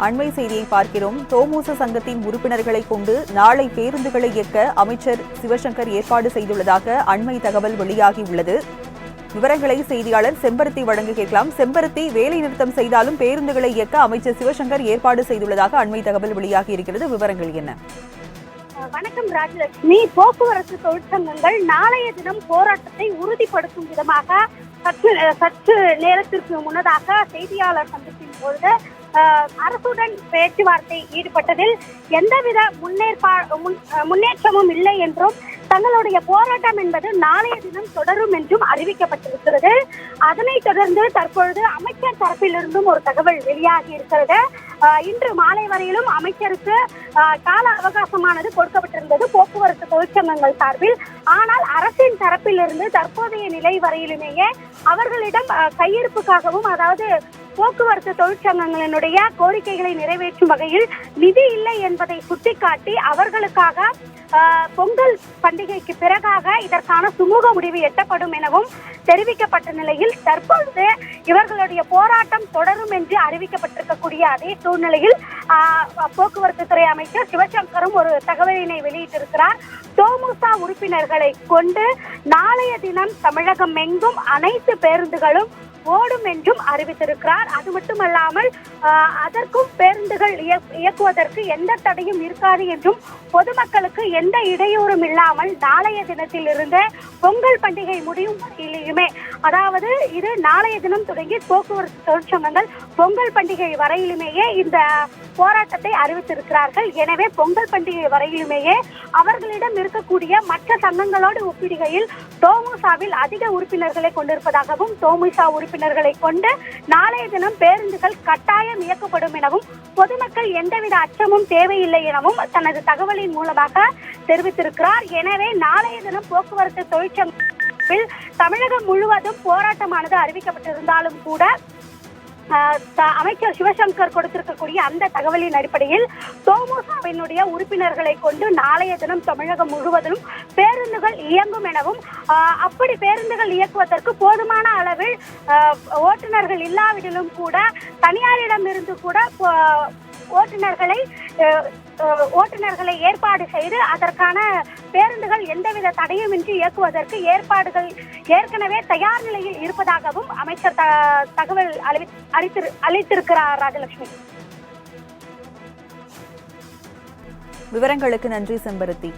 அண்மை செய்தியை பார்க்கிறோம். தோமுச சங்கத்தின் உறுப்பினர்களை கொண்டு நாளை பேருந்துகளை இயக்க அமைச்சர் சிவசங்கர் ஏற்பாடு செய்துள்ளதாக அண்மை தகவல் வெளியாகியுள்ளது. விவரங்களை செய்தியாளர் செம்பருத்தி வழங்க கேட்கலாம். செம்பருத்தி, வேலை நிறுத்தம் செய்தாலும் பேருந்துகளை இயக்க அமைச்சர் சிவசங்கர் ஏற்பாடு செய்துள்ளதாக அண்மை தகவல் வெளியாகி இருக்கிறது. விவரங்கள் என்ன? வணக்கம் ராஜலட்சுமி. போக்குவரத்து தொழிற்சங்கங்கள் நாளைய தினம் போராட்டத்தை உறுதிப்படுத்தும் விதமாக சற்று நேரத்திற்கு முன்னதாக செய்தியாளர் சந்திப்பின் பொழுது அரசுடன் பேச்சுவார்த்தை ஈடுபட்டதில் எந்தவித முன்னேற்றமும் இல்லை என்றும் தங்களுடைய போராட்டம் என்பது நாளைய தினம் தொடரும் என்றும் அறிவிக்கப்பட்டிருக்கிறது. அதனைத் தொடர்ந்து தற்பொழுது அமைச்சர் தரப்பிலிருந்தும் ஒரு தகவல் வெளியாகி இருக்கிறது. இன்று மாலை வரையிலும் அமைச்சருக்கு கால அவகாசமானது கொடுக்கப்பட்டிருந்தது போக்குவரத்து தொழிற்சங்கங்கள் சார்பில். ஆனால் அரசின் தரப்பிலிருந்து தற்போதைய நிலை வரையிலுமேயே அவர்களிடம் கையிருப்புக்காகவும், அதாவது போக்குவரத்து தொழிற்சங்கங்களினுடைய கோரிக்கைகளை நிறைவேற்றும் வகையில் நிதி இல்லை என்பதை சுட்டிக்காட்டி அவர்களுக்காக பொங்கல் பண்டிகைக்கு பிறகாக இதற்கான சுமூக முடிவு எட்டப்படும் எனவும் தெரிவிக்கப்பட்ட நிலையில் தற்பொழுது இவர்களுடைய போராட்டம் தொடரும் என்று அறிவிக்கப்பட்டிருக்கக்கூடிய அதே சூழ்நிலையில் போக்குவரத்து துறை அமைச்சர் சிவசங்கரும் ஒரு தகவலினை வெளியிட்டிருக்கிறார். தோமுச உறுப்பினர்களை கொண்டு நாளைய தினம் தமிழகம் எங்கும் அனைத்து பேருந்துகளும் ஓடும் என்றும் அறிவித்திருக்கிறார். அது மட்டுமல்லாமல் அதற்கும் பேருந்துகள் இயக்குவதற்கு எந்த தடையும் இருக்காது என்றும் பொதுமக்களுக்கு எந்த இடையூறும் இல்லாமல் நாளைய தினத்திலிருந்து பொங்கல் பண்டிகை முடியும் வரையிலுமே, அதாவது இது நாளைய தினம் தொடங்கி போக்குவரத்து தொழிற்சங்கங்கள் பொங்கல் பண்டிகை வரையிலுமேயே இந்த போராட்டத்தை அறிவித்திருக்கிறார்கள். எனவே பொங்கல் பண்டிகை வரையிலுமேயே அவர்களிடம் இருக்கக்கூடிய மற்ற சங்கங்களோடு ஒப்பிடுகையில் தோமுசாவில் அதிக உறுப்பினர்களை கொண்டிருப்பதாகவும், தோமுசா உறுப்பினர்களை கொண்டு நாளைய தினம் பேருந்துகள் கட்டாயம் இயக்கப்படும் எனவும், பொதுமக்கள் எந்தவித அச்சமும் தேவையில்லை எனவும் தனது தகவலின் மூலமாக தெரிவித்திருக்கிறார். எனவே நாளைய தினம் போக்குவரத்து தொழிற்சங்கத்தில் தமிழகம் முழுவதும் போராட்டமானது அறிவிக்கப்பட்டிருந்தாலும் கூட அமைச்சர் சிவசங்கர் கொடுத்திருக்கக்கூடிய அந்த தகவலின் அடிப்படையில் தோமுசாவினுடைய உறுப்பினர்களை கொண்டு நாளைய தினம் தமிழகம் முழுவதும் பேருந்துகள் இயங்கும் எனவும், அப்படி பேருந்துகள் இயக்குவதற்கு போதுமான அளவில் ஓட்டுநர்கள் இல்லாவிடிலும் கூட தனியாரிடமிருந்து கூட ஓட்டுநர்களை ஏற்பாடு செய்து அதற்கான பேருந்துகள் எந்தவித தடையுமின்றி இயக்குவதற்கு ஏற்பாடுகள் ஏற்கனவே தயார் நிலையில் இருப்பதாகவும் அமைச்சர் தகவல் அளித்திருக்கிறார். ராஜலட்சுமி, விவரங்களுக்கு நன்றி செம்பருத்தி.